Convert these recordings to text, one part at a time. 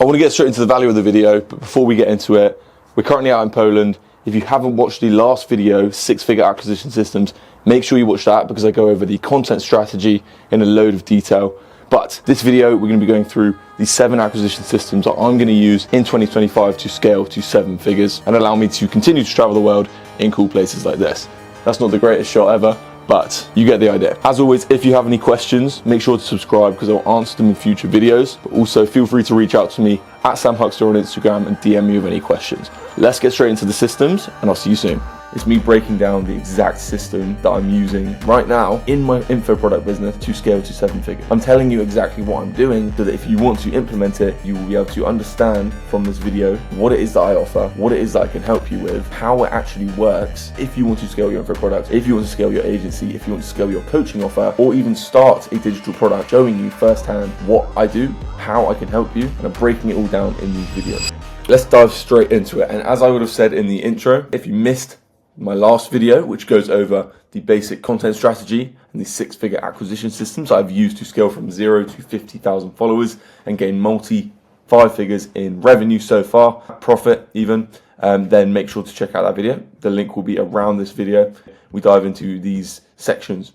I want to get straight into the value of the video, but before we get into it, we're currently out in Poland. If you haven't watched the last video, 6-figure acquisition systems, make sure you watch that because I go over the content strategy in a load of detail. But this video, we're going to be going through the 7 acquisition systems that I'm going to use in 2025 to scale to 7 figures and allow me to continue to travel the world in cool places like this. That's not the greatest shot ever, but you get the idea. As always, if you have any questions, make sure to subscribe because I'll answer them in future videos. But also feel free to reach out to me at Sam Huckster on Instagram and DM me with any questions. Let's get straight into the systems and I'll see you soon. It's me breaking down the exact system that I'm using right now in my info product business to scale to 7 figures. I'm telling you exactly what I'm doing so that if you want to implement it, you will be able to understand from this video what it is that I offer, what it is that I can help you with, how it actually works if you want to scale your info product, if you want to scale your agency, if you want to scale your coaching offer, or even start a digital product, showing you firsthand what I do, how I can help you, and I'm breaking it all down in these videos. Let's dive straight into it. And as I would have said in the intro, if you missed my last video, which goes over the basic content strategy and the 6-figure acquisition systems I've used to scale from 0 to 50,000 followers and gain multi-5 figures in revenue so far, profit even, then make sure to check out that video. The link will be around this video. We dive into these sections.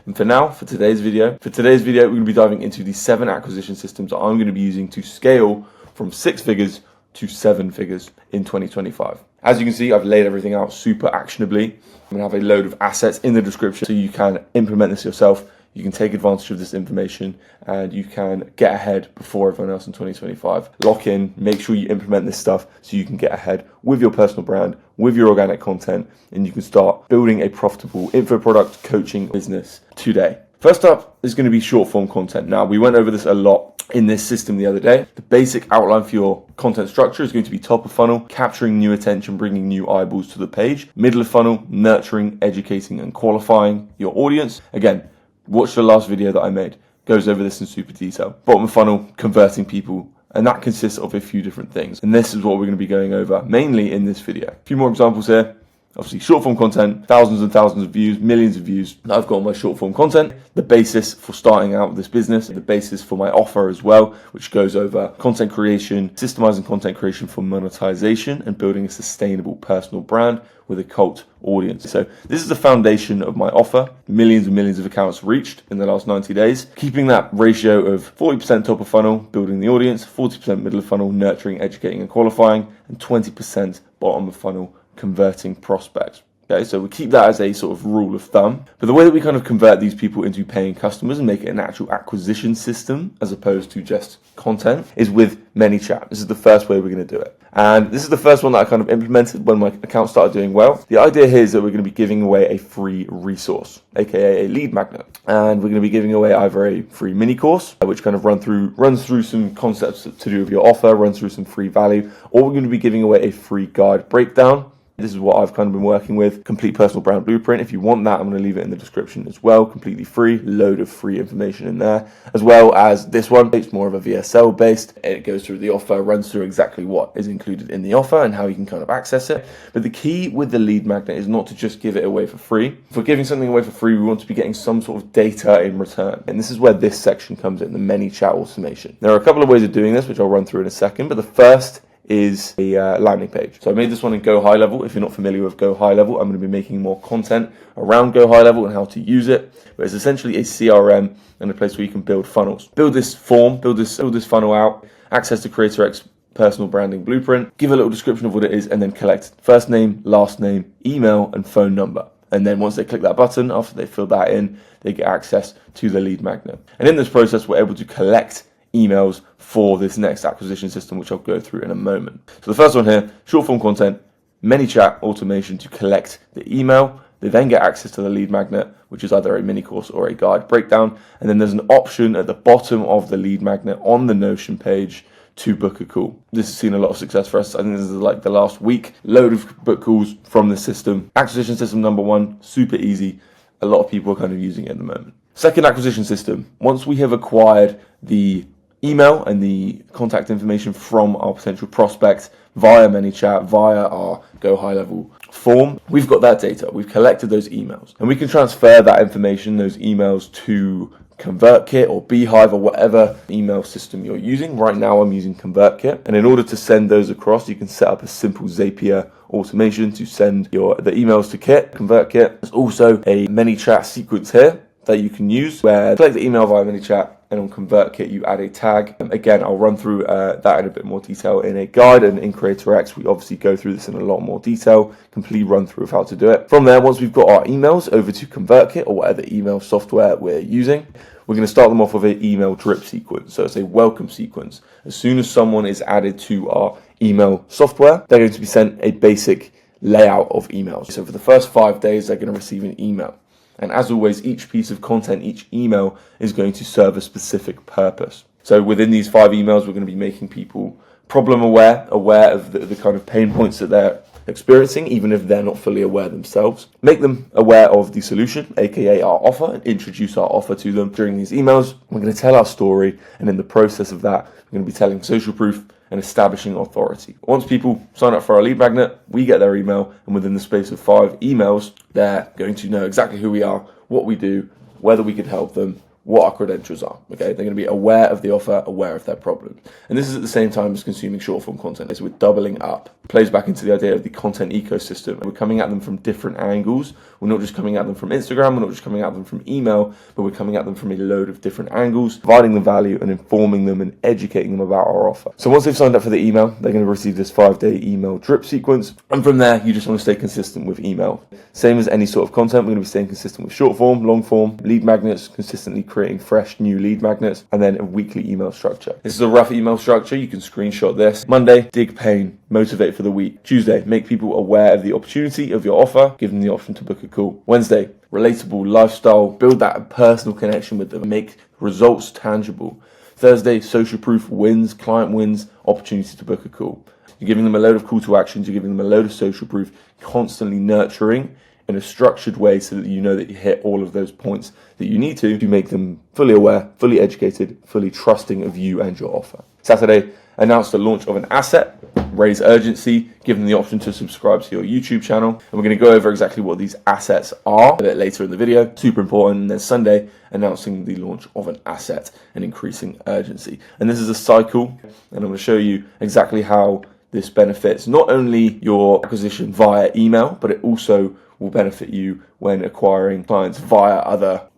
And for now, for today's video, we're going to be diving into the 7 acquisition systems that I'm going to be using to scale from 6 figures to 7 figures in 2025. As you can see, I've laid everything out super actionably. I'm going to have a load of assets in the description so you can implement this yourself. You can take advantage of this information and you can get ahead before everyone else in 2025. Lock in, make sure you implement this stuff so you can get ahead with your personal brand, with your organic content, and you can start building a profitable info product coaching business today. First up is going to be short form content. Now, we went over this a lot in this system the other day. The basic outline for your content structure is going to be top of funnel, capturing new attention, bringing new eyeballs to the page. Middle of funnel, nurturing, educating, and qualifying your audience. Again, watch the last video that I made. Goes over this in super detail. Bottom of funnel, converting people. And that consists of a few different things. And this is what we're going to be going over mainly in this video. A few more examples here. Obviously, short form content, thousands and thousands of views, millions of views. I've got my short form content, the basis for starting out this business, the basis for my offer as well, which goes over content creation, systemizing content creation for monetization, and building a sustainable personal brand with a cult audience. So this is the foundation of my offer. Millions and millions of accounts reached in the last 90 days. Keeping that ratio of 40% top of funnel, building the audience, 40% middle of funnel, nurturing, educating, and qualifying, and 20% bottom of funnel, converting prospects. Okay, so we keep that as a sort of rule of thumb. But the way that we kind of convert these people into paying customers and make it an actual acquisition system as opposed to just content is with ManyChat. This is the first way we're going to do it. And this is the first one that I kind of implemented when my account started doing well. The idea here is that we're going to be giving away a free resource, aka a lead magnet. And we're going to be giving away either a free mini course, which kind of runs through some concepts to do with your offer, runs through some free value, or we're going to be giving away a free guide breakdown. This is what I've kind of been working with, complete personal brand blueprint. If you want that, I'm going to leave it in the description as well, completely free, load of free information in there, as well as this one. It's more of a VSL based. It goes through the offer, runs through exactly what is included in the offer and how you can kind of access it. But the key with the lead magnet is not to just give it away for free. If we're giving something away for free, we want to be getting some sort of data in return. And this is where this section comes in, the ManyChat automation. There are a couple of ways of doing this, which I'll run through in a second, but the first is a landing page. So I made this one in Go High Level. If you're not familiar with Go High Level, I'm going to be making more content around Go High Level and how to use it. But it's essentially a CRM and a place where you can build funnels. Build this form, build this funnel out, access to Creator X personal branding blueprint, give a little description of what it is, and then collect first name, last name, email, and phone number. And then once they click that button, after they fill that in, they get access to the lead magnet. And in this process, we're able to collect emails for this next acquisition system, which I'll go through in a moment. So the first one here, short form content, ManyChat automation to collect the email. They then get access to the lead magnet, which is either a mini course or a guide breakdown. And then there's an option at the bottom of the lead magnet on the Notion page to book a call. This has seen a lot of success for us. I think this is like the last week, load of book calls from the system. Acquisition system number 1, super easy. A lot of people are kind of using it at the moment. Second acquisition system, once we have acquired the email and the contact information from our potential prospect via ManyChat, via our Go High Level form, we've got that data. We've collected those emails and we can transfer that information, those emails, to ConvertKit or Beehive or whatever email system you're using. Right now I'm using ConvertKit, and in order to send those across, you can set up a simple Zapier automation to send the emails to ConvertKit. There's also a ManyChat sequence here that you can use where you collect the email via ManyChat, and on ConvertKit you add a tag. Again, I'll run through that in a bit more detail in a guide, and in Creator X we obviously go through this in a lot more detail, complete run through of how to do it. From there, once we've got our emails over to ConvertKit or whatever email software we're using, we're going to start them off with an email drip sequence. So it's a welcome sequence. As soon as someone is added to our email software, they're going to be sent a basic layout of emails. So for the first 5 days, they're going to receive an email. And as always, each piece of content, each email is going to serve a specific purpose. So within these 5 emails, we're going to be making people problem aware of the kind of pain points that they're experiencing, even if they're not fully aware themselves. Make them aware of the solution, aka our offer, and introduce our offer to them. During these emails, we're going to tell our story, and in the process of that, we're going to be telling social proof and establishing authority. Once people sign up for our lead magnet, we get their email, and within the space of 5 emails, they're going to know exactly who we are, what we do, whether we could help them, what our credentials are. Okay, they're going to be aware of the offer, aware of their problem. And this is at the same time as consuming short form content. So we're doubling up. Plays back into the idea of the content ecosystem. We're coming at them from different angles. We're not just coming at them from Instagram, we're not just coming at them from email, but we're coming at them from a load of different angles, providing them value and informing them and educating them about our offer. So once they've signed up for the email, they're going to receive this 5-day email drip sequence. And from there, you just want to stay consistent with email. Same as any sort of content, we're going to be staying consistent with short form, long form, lead magnets, consistently creating fresh new lead magnets, and then a weekly email structure. This is a rough email structure. You can screenshot this. Monday, dig pain, motivate for the week. Tuesday, make people aware of the opportunity of your offer, give them the option to book a call. Wednesday, relatable lifestyle, build that personal connection with them, make results tangible. Thursday, social proof wins, client wins, opportunity to book a call. You're giving them a load of call to actions, you're giving them a load of social proof, constantly nurturing in a structured way so that you know that you hit all of those points that you need to make them fully aware, fully educated, fully trusting of you and your offer. Saturday, announce the launch of an asset, raise urgency, give them the option to subscribe to your YouTube channel. And we're going to go over exactly what these assets are a bit later in the video, super important. And then Sunday, announcing the launch of an asset and increasing urgency. And this is a cycle, and I'm going to show you exactly how this benefits not only your acquisition via email, but it also will benefit you when acquiring clients via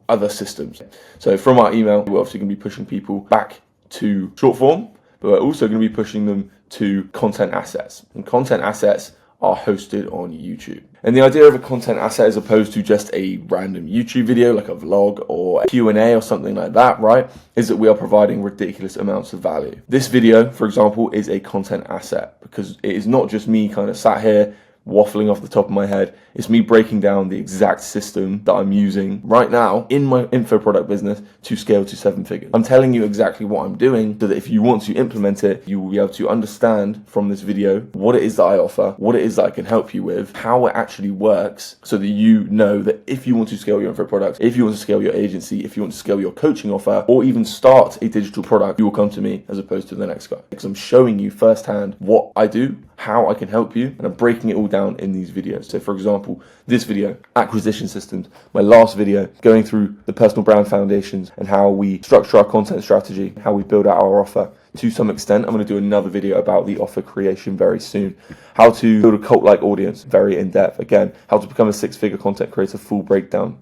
other systems. So from our email, we're obviously going to be pushing people back to short form, but we're also going to be pushing them to content assets. And content assets are hosted on YouTube. And the idea of a content asset, as opposed to just a random YouTube video like a vlog or a Q&A or something like that, right, is that we are providing ridiculous amounts of value. This video, for example, is a content asset because it is not just me kind of sat here waffling off the top of my head. It's me breaking down the exact system that I'm using right now in my info product business to scale to 7 figures. I'm telling you exactly what I'm doing so that if you want to implement it, you will be able to understand from this video what it is that I offer, what it is that I can help you with, how it actually works, so that you know that if you want to scale your info products, if you want to scale your agency, if you want to scale your coaching offer, or even start a digital product, you will come to me as opposed to the next guy. Because I'm showing you firsthand what I do, how I can help you, and I'm breaking it all down in these videos. So for example, this video, acquisition systems, my last video, going through the personal brand foundations and how we structure our content strategy, how we build out our offer. To some extent, I'm going to do another video about the offer creation very soon. How to build a cult-like audience, very in-depth. Again, how to become a 6-figure content creator, full breakdown.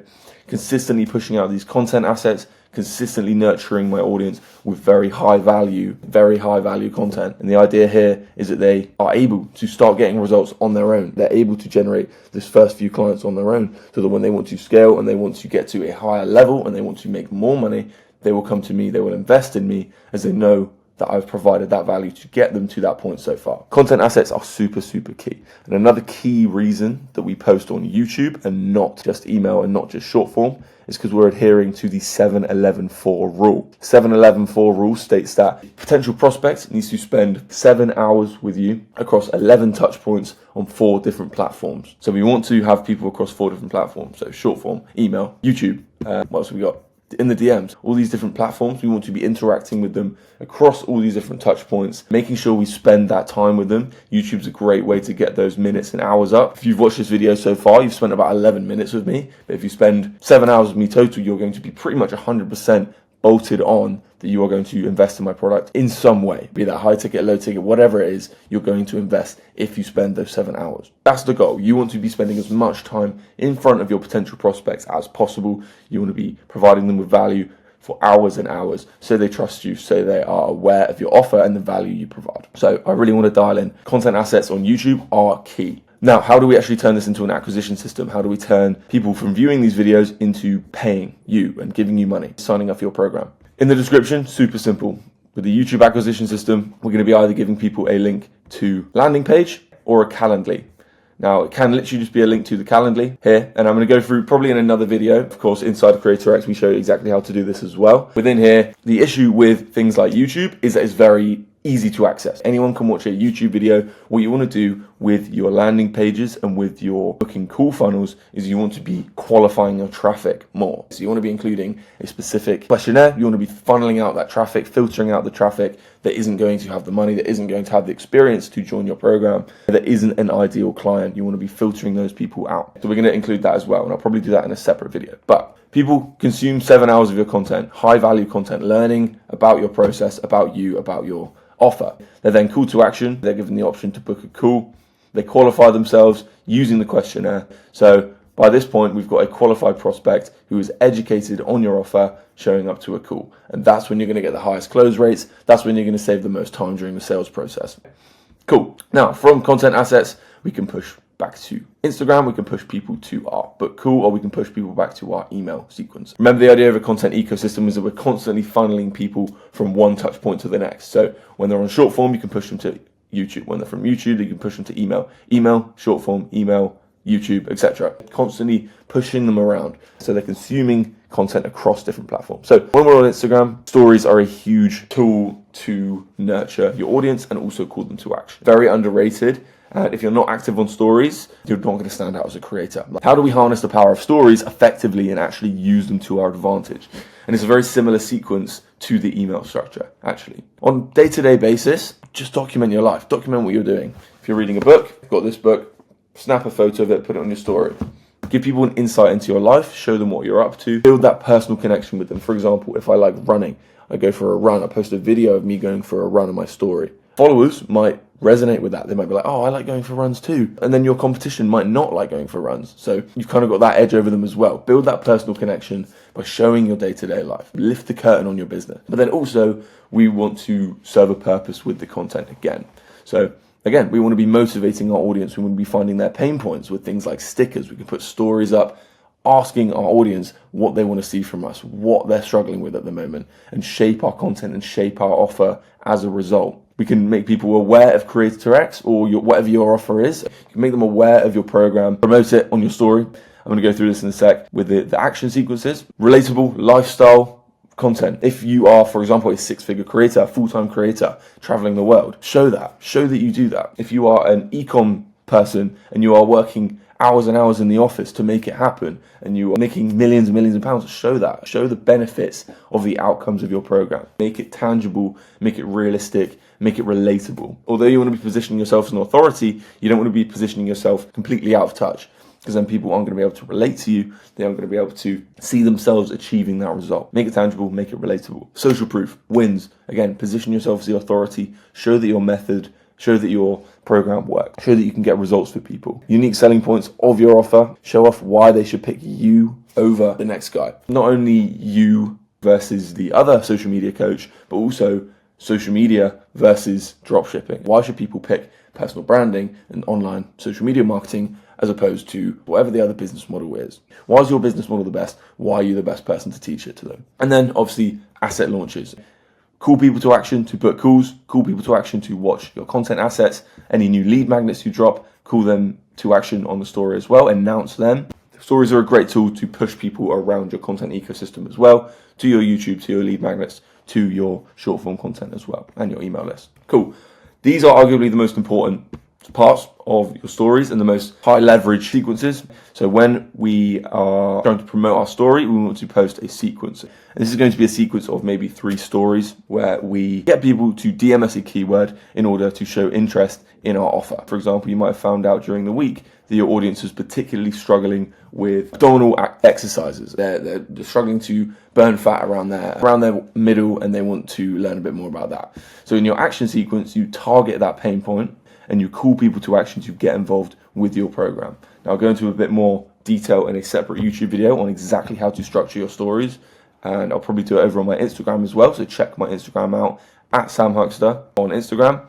Consistently pushing out these content assets, consistently nurturing my audience with very high value content. And the idea here is that they are able to start getting results on their own. They're able to generate this first few clients on their own, so that when they want to scale and they want to get to a higher level and they want to make more money, they will come to me, they will invest in me, as they know that I've provided that value to get them to that point so far. Content assets are super, super key. And another key reason that we post on YouTube and not just email and not just short form is because we're adhering to the 7-11-4 rule. 7-11-4 rule states that potential prospect needs to spend 7 hours with you across 11 touch points on 4 different platforms. So we want to have people across 4 different platforms. So short form, email, YouTube, what else have we got? in the DMs, all these different platforms. We want to be interacting with them across all these different touch points, making sure we spend that time with them. YouTube's a great way to get those minutes and hours up. If you've watched this video so far, you've spent about 11 minutes with me. But if you spend 7 hours with me total, you're going to be pretty much 100% bolted on that you are going to invest in my product in some way, be that high ticket, low ticket, whatever it is, you're going to invest if you spend those 7 hours. That's the goal. You want to be spending as much time in front of your potential prospects as possible. You want to be providing them with value for hours and hours, so they trust you, so they are aware of your offer and the value you provide. So I really want to dial in. Content assets on YouTube are key. Now, how do we actually turn this into an acquisition system? How do we turn people from viewing these videos into paying you and giving you money, signing up for your program? In the description, super simple. With the YouTube acquisition system, we're going to be either giving people a link to landing page or a Calendly. Now, it can literally just be a link to the Calendly here, and I'm going to go through probably in another video. Of course, inside of Creator X, we show you exactly how to do this as well. Within here, the issue with things like YouTube is that it's very easy to access. Anyone can watch a YouTube video. What you want to do with your landing pages and with your booking call funnels is you want to be qualifying your traffic more. So you want to be including a specific questionnaire. You want to be funneling out that traffic, filtering out the traffic that isn't going to have the money, that isn't going to have the experience to join your program, that isn't an ideal client. You want to be filtering those people out. So we're going to include that as well, and I'll probably do that in a separate video. But people consume 7 hours of your content, high value content, learning about your process, about you, about your offer. They're then called to action. They're given the option to book a call. They qualify themselves using the questionnaire. So by this point, we've got a qualified prospect who is educated on your offer, showing up to a call. And that's when you're going to get the highest close rates. That's when you're going to save the most time during the sales process. Cool. Now, from content assets, we can push back to Instagram, we can push people to our book call, or we can push people back to our email sequence. Remember, the idea of a content ecosystem is that we're constantly funneling people from one touch point to the next. So when they're on short form, you can push them to YouTube. When they're from YouTube, you can push them to email, short form, email, YouTube, etc. Constantly pushing them around so they're consuming content across different platforms. So when we're on Instagram, stories are a huge tool to nurture your audience and also call them to action. Very underrated. If you're not active on stories, you're not going to stand out as a creator. How do we harness the power of stories effectively and actually use them to our advantage? And it's a very similar sequence to the email structure, actually. On a day-to-day basis, just document your life. Document what you're doing. If you're reading a book, you've got this book, snap a photo of it, put it on your story. Give people an insight into your life, show them what you're up to, build that personal connection with them. For example, if I like running, I go for a run, I post a video of me going for a run on my story. Followers might resonate with that. They might be like, oh, I like going for runs too. And then your competition might not like going for runs. So you've kind of got that edge over them as well. Build that personal connection by showing your day-to-day life. Lift the curtain on your business. But then also, we want to serve a purpose with the content again. So again, we want to be motivating our audience. We want to be finding their pain points with things like stickers. We can put stories up, asking our audience what they want to see from us, what they're struggling with at the moment, and shape our content and shape our offer as a result. We can make people aware of Creator X or whatever your offer is. You can make them aware of your program, promote it on your story. I'm going to go through this in a sec with the action sequences. Relatable lifestyle content. If you are, for example, a 6-figure creator, a full-time creator, traveling the world, show that. Show that you do that. If you are an e-com person and you are working hours and hours in the office to make it happen and you are making millions and millions of pounds, show that. Show the benefits of the outcomes of your program. Make it tangible, make it realistic, make it relatable. Although you want to be positioning yourself as an authority, you don't want to be positioning yourself completely out of touch, because then people aren't going to be able to relate to you. They aren't going to be able to see themselves achieving that result. Make it tangible, make it relatable. Social proof, wins. Again, position yourself as the authority, show that your method, show that your program works, show that you can get results for people. Unique selling points of your offer, show off why they should pick you over the next guy. Not only you versus the other social media coach, but also social media versus dropshipping. Why should people pick personal branding and online social media marketing as opposed to whatever the other business model is? Why is your business model the best? Why are you the best person to teach it to them? And then obviously asset launches. Call people to action to book calls, call people to action to watch your content assets, any new lead magnets you drop, call them to action on the story as well, announce them. Stories are a great tool to push people around your content ecosystem as well, to your YouTube, to your lead magnets, to your short form content as well, and your email list. Cool. These are arguably the most important parts of your stories and the most high leverage sequences. So when we are trying to promote our story, we want to post a sequence. And this is going to be a sequence of maybe 3 stories where we get people to DM us a keyword in order to show interest in our offer. For example, you might have found out during the week that your audience is particularly struggling with abdominal exercises. They're struggling to burn fat around their middle, and they want to learn a bit more about that. So in your action sequence, you target that pain point and you call people to action to get involved with your program. Now I'll go into a bit more detail in a separate YouTube video on exactly how to structure your stories, and I'll probably do it over on my Instagram as well, so check my Instagram out, at Sam Huckster on Instagram.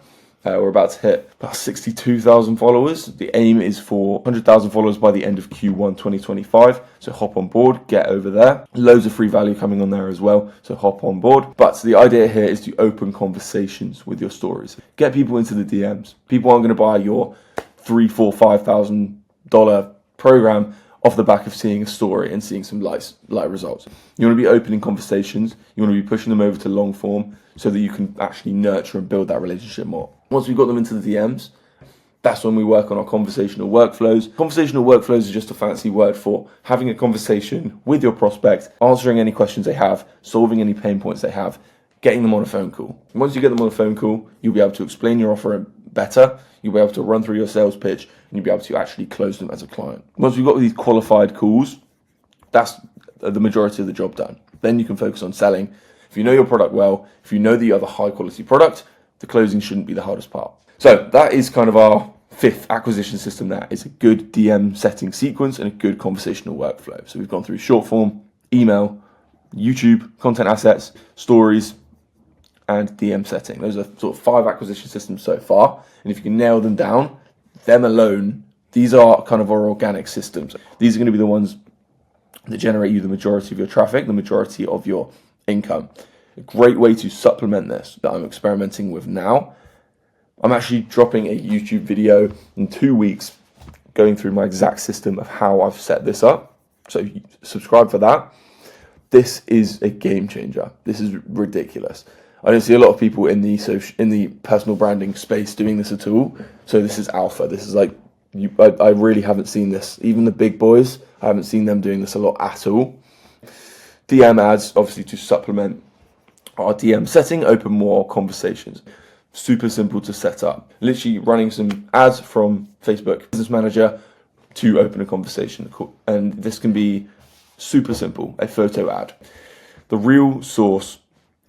We're about to hit about 62,000 followers. The aim is for 100,000 followers by the end of Q1 2025. So hop on board, get over there. Loads of free value coming on there as well. So hop on board. But the idea here is to open conversations with your stories. Get people into the DMs. People aren't going to buy your $3,000, $4,000, $5,000 program off the back of seeing a story and seeing some light results. You want to be opening conversations. You want to be pushing them over to long form so that you can actually nurture and build that relationship more. Once we've got them into the DMs, that's when we work on our conversational workflows. Conversational workflows is just a fancy word for having a conversation with your prospect, answering any questions they have, solving any pain points they have, getting them on a phone call. And once you get them on a phone call, you'll be able to explain your offer better, you'll be able to run through your sales pitch, and you'll be able to actually close them as a client. Once we've got these qualified calls, that's the majority of the job done. Then you can focus on selling. If you know your product well, if you know that you have a high quality product, the closing shouldn't be the hardest part. So that is kind of our 5th acquisition system. That is a good DM setting sequence and a good conversational workflow. So we've gone through short form, email, YouTube, content assets, stories, and DM setting. Those are sort of 5 acquisition systems so far. And if you can nail them down, them alone, these are kind of our organic systems. These are going to be the ones that generate you the majority of your traffic, the majority of your income. A great way to supplement this that I'm experimenting with now. I'm actually dropping a YouTube video in 2 weeks going through my exact system of how I've set this up. So subscribe for that. This is a game changer. This is ridiculous. I don't see a lot of people in the personal branding space doing this at all. So this is alpha. This is like, I really haven't seen this. Even the big boys, I haven't seen them doing this a lot at all. DM ads, obviously to supplement our DM setting, open more conversations. Super simple to set up. Literally running some ads from Facebook Business Manager to open a conversation. And this can be super simple, a photo ad. The real source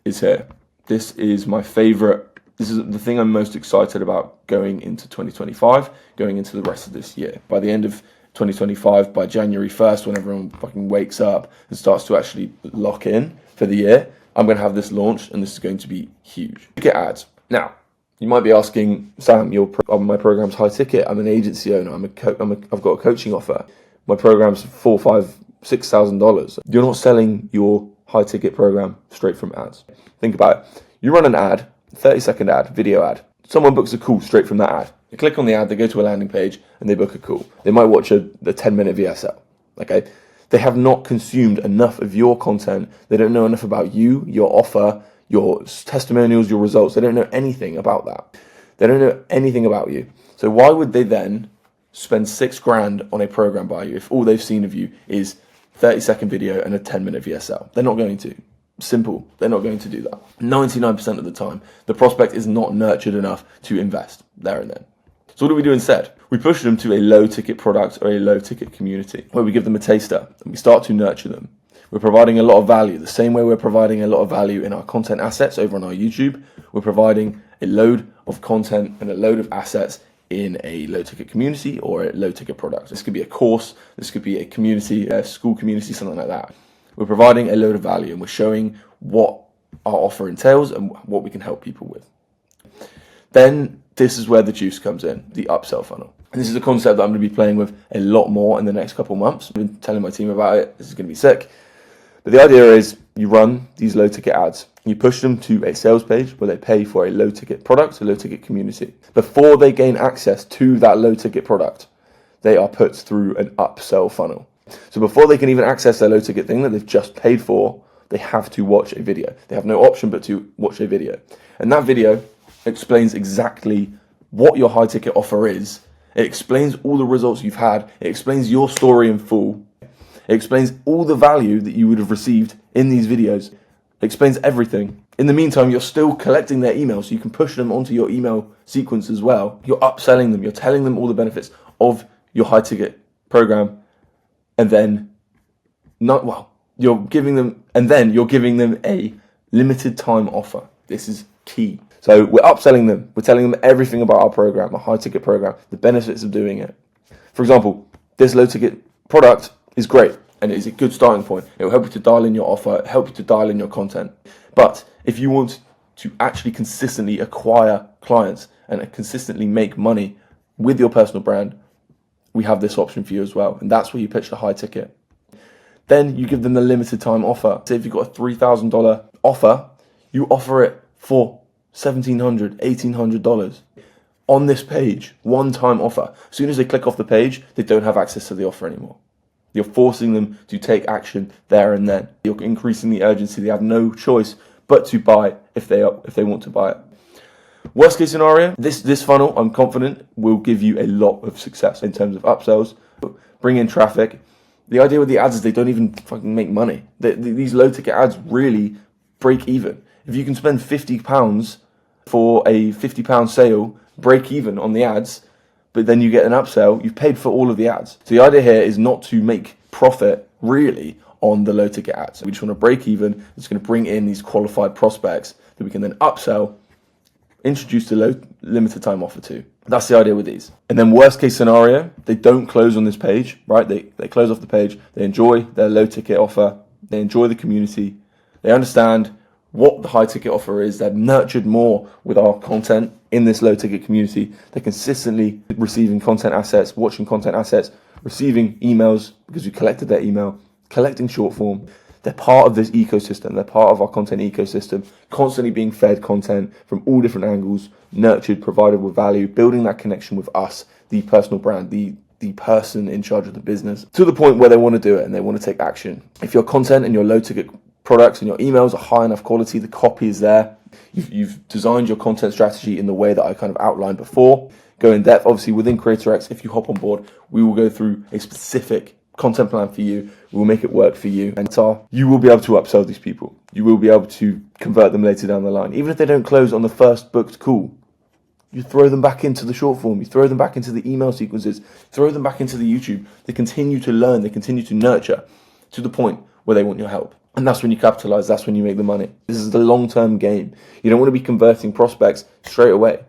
is here. This is my favorite. This is the thing I'm most excited about going into 2025, going into the rest of this year. By the end of 2025, by January 1st, when everyone fucking wakes up and starts to actually lock in for the year, I'm going to have this launched, and this is going to be huge. You get ads. Now, you might be asking, Sam, my program's high ticket. I'm an agency owner. I've got a coaching offer. My program's $4,000, $5,000, $6,000. You're not selling your high ticket program straight from ads. Think about it. You run an ad, 30-second ad, video ad. Someone books a call straight from that ad. They click on the ad, they go to a landing page, and they book a call. They might watch the 10-minute VSL. Okay? They have not consumed enough of your content. They don't know enough about you, your offer, your testimonials, your results. They don't know anything about that. They don't know anything about you. So why would they then spend $6,000 on a program by you if all they've seen of you is 30-second video and a 10-minute VSL? They're not going to. Simple. They're not going to do that. 99% of the time, the prospect is not nurtured enough to invest there and then. So what do we do instead? We push them to a low-ticket product or a low-ticket community where we give them a taster and we start to nurture them. We're providing a lot of value. The same way we're providing a lot of value in our content assets over on our YouTube, we're providing a load of content and a load of assets in a low-ticket community or a low-ticket product. This could be a course, this could be a community, a school community, something like that. We're providing a load of value and we're showing what our offer entails and what we can help people with. Then this is where the juice comes in, the upsell funnel. And this is a concept that I'm going to be playing with a lot more in the next couple of months. I've been telling my team about it. This is going to be sick. But the idea is you run these low-ticket ads. You push them to a sales page where they pay for a low-ticket product, a low-ticket community. Before they gain access to that low-ticket product, they are put through an upsell funnel. So before they can even access their low-ticket thing that they've just paid for, they have to watch a video. They have no option but to watch a video. And that video explains exactly what your high ticket offer is. It explains all the results you've had. It explains your story in full. It explains all the value that you would have received in these videos. It explains everything. In the meantime, you're still collecting their emails, so you can push them onto your email sequence as well. You're upselling them. You're telling them all the benefits of your high ticket program, and then you're giving them a limited time offer. This is key. So we're upselling them. We're telling them everything about our program, our high ticket program, the benefits of doing it. For example, this low ticket product is great and it is a good starting point. It will help you to dial in your offer, help you to dial in your content. But if you want to actually consistently acquire clients and consistently make money with your personal brand, we have this option for you as well. And that's where you pitch the high ticket. Then you give them the limited time offer. Say if you've got a $3,000 offer, you offer it for $1,700, $1,800 on this page, one-time offer. As soon as they click off the page, they don't have access to the offer anymore. You're forcing them to take action there and then. You're increasing the urgency. They have no choice but to buy if they want to buy it. Worst case scenario, this funnel, I'm confident, will give you a lot of success in terms of upsells, bring in traffic. The idea with the ads is they don't even fucking make money. These low ticket ads really break even. If you can spend £50 for a £50 sale, break even on the ads, but then you get an upsell, you've paid for all of the ads. So the idea here is not to make profit really on the low ticket ads. We just want to break even. It's going to bring in these qualified prospects that we can then upsell, introduce the low limited time offer to. That's the idea with these. And then worst case scenario, they don't close on this page, right? They close off the page. They enjoy their low ticket offer. They enjoy the community. They understand what the high ticket offer is. They're nurtured more with our content in this low ticket community. They're consistently receiving content assets, watching content assets, receiving emails because we collected their email, collecting short form. They're part of this ecosystem. They're part of our content ecosystem, constantly being fed content from all different angles, nurtured, provided with value, building that connection with us, the personal brand, the person in charge of the business, to the point where they want to do it and they want to take action. If your content and your low ticket products and your emails are high enough quality, the copy is there, you've designed your content strategy in the way that I kind of outlined before, go in depth. Obviously within CreatorX, if you hop on board, we will go through a specific content plan for you. We will make it work for you, and you will be able to upsell these people. You will be able to convert them later down the line. Even if they don't close on the first booked call, you throw them back into the short form, you throw them back into the email sequences, throw them back into the YouTube. They continue to learn, they continue to nurture to the point where they want your help. And that's when you capitalize, that's when you make the money. This is the long-term game. You don't want to be converting prospects straight away.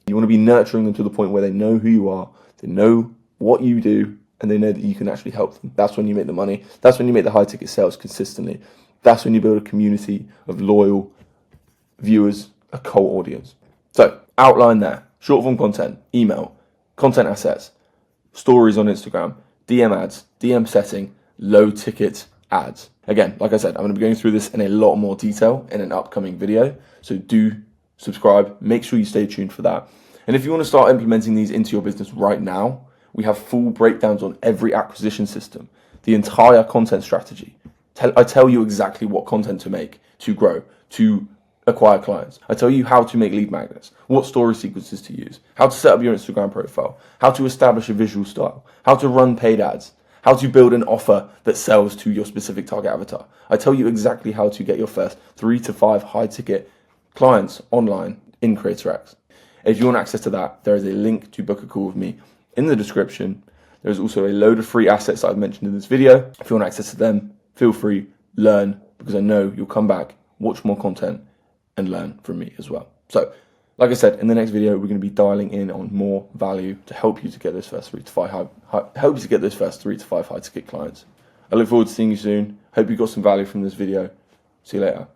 You want to be nurturing them to the point where they know who you are, they know what you do, and they know that you can actually help them. That's when you make the money. That's when you make the high ticket sales consistently. That's when you build a community of loyal viewers, a cold audience. So outline there, short form content, email, content assets, stories on Instagram, DM ads, DM setting, low ticket ads. Again, like I said, I'm going to be going through this in a lot more detail in an upcoming video. So do subscribe, make sure you stay tuned for that. And if you want to start implementing these into your business right now, we have full breakdowns on every acquisition system, the entire content strategy. I tell you exactly what content to make, to grow, to acquire clients. I tell you how to make lead magnets, what story sequences to use, how to set up your Instagram profile, how to establish a visual style, how to run paid ads, how to build an offer that sells to your specific target avatar. I tell you exactly how to get your first 3 to 5 high ticket clients online in CreatorX. If you want access to that, there is a link to book a call with me in the description. There's also a load of free assets that I've mentioned in this video. If you want access to them, feel free, learn, because I know you'll come back, watch more content, and learn from me as well. So, like I said, in the next video, we're going to be dialing in on more value to help you to get those first 3 to 5 high ticket clients. I look forward to seeing you soon. Hope you got some value from this video. See you later.